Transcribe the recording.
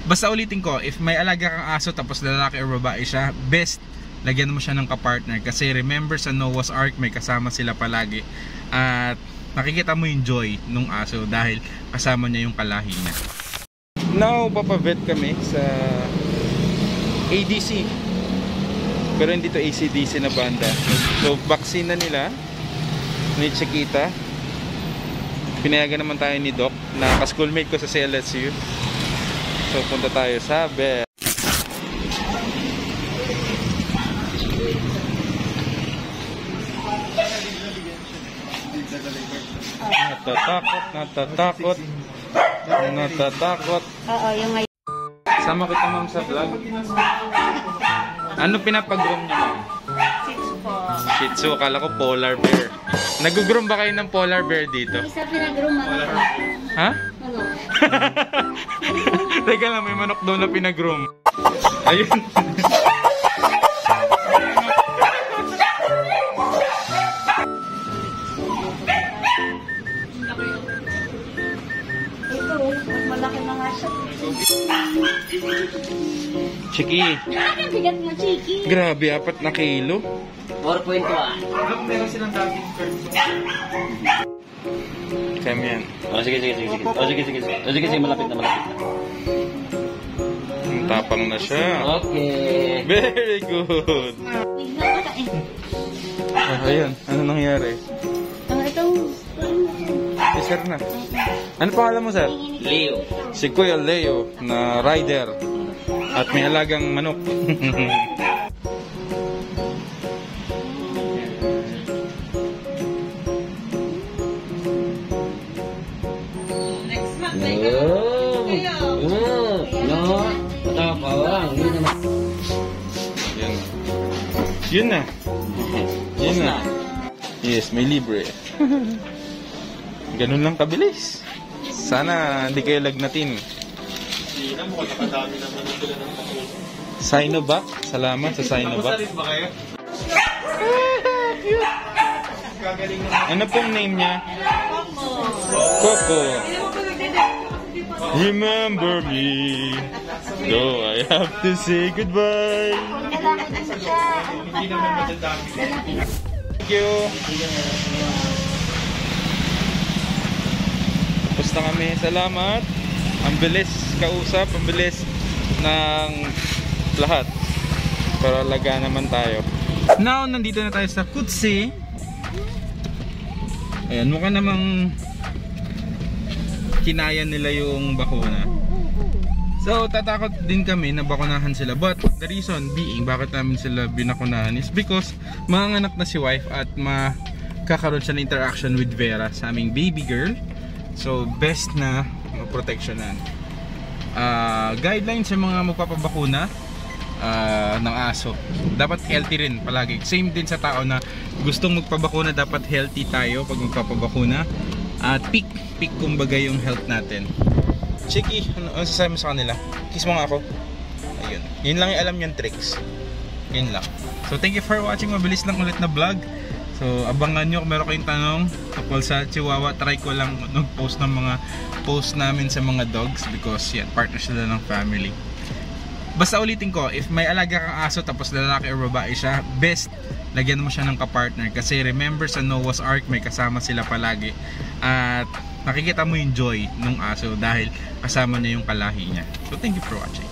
Basta ulitin ko, if may alaga kang aso tapos lalaki or babae siya, best lagyan mo siya ng kapartner. Kasi remember sa Noah's Ark, may kasama sila palagi. At nakikita mo yung joy ng aso dahil kasama niya yung kalahi niya. Now, papavet kami sa ADC. Pero hindi to ACDC na banda. So, vaccine na nila ni Chiquita. Pinayagan naman tayo ni Doc na ka-schoolmate ko sa CLSU. So, punta tayo sa vet. Natatakot. Oo, yung ngayon. Sama kita ma'am sa vlog. Ano pinapag-groom niyo ma'am? Shih Tzu po. Shih Tzu, akala ko polar bear. Nag-groom ba kayo ng polar bear dito? Isa pinag-groom manok. Ha? Manok. Teka lang, may manok daw na pinag-groom. Ayun. Malaki na nga siya. Chiki. Ang bigat mo, Chiki. Grabe, 4 na kilo. 4.1. Meron silang dating curve. Kaya yan. Sige, malapit na. Tapang na siya. Okay. Very good. Ayun, ano nangyari? Sir na. Ano pangalan mo, sir? Leo. Si Kuya Leo na rider. At may alagang manok. Yun na. Yes, may libre. Ganun lang kabilis. Sana hindi kayo lagnatin. Sinovac. Salamat sa Sinovac. Ano pong name niya? Coco. Remember me, though I have to say goodbye. Thank you. Tapos na kami. Salamat. Ang bilis kausap. Ang bilis ng lahat. Pero alaga naman tayo. Now, nandito na tayo sa Kutsi. Ayan, mukha namang kinaya nila yung bakuna. So, tatakot din kami na bakunahan sila. But, the reason being bakit namin sila binakunahan is because manganganak na si wife at makakaroon siya ng interaction with Vera sa aming baby girl. So, best na proteksyonan. Guidelines sa mga magpapabakuna ng aso. Dapat healthy rin palagi. Same din sa tao na gustong magpabakuna, dapat healthy tayo pag magpapabakuna. At peak kumbaga yung health natin. Chiki, ano sasabi mo sa kanila? Kiss mo nga ako. Ayun. Yun lang yung alam niyang tricks. Yun lang. So, thank you for watching. Mabilis lang ulit na vlog. So, abangan nyo kung meron kayong tanong tungkol sa Chihuahua. Try ko lang nag-post ng mga post namin sa mga dogs because yan, partner sila ng family. Basta ulitin ko, if may alaga kang aso tapos lalaki or babae siya, best lagyan mo siya ng kapartner. Kasi remember sa Noah's Ark, may kasama sila palagi. At nakikita mo yung joy ng aso dahil kasama niya yung kalahi niya. So, thank you for watching.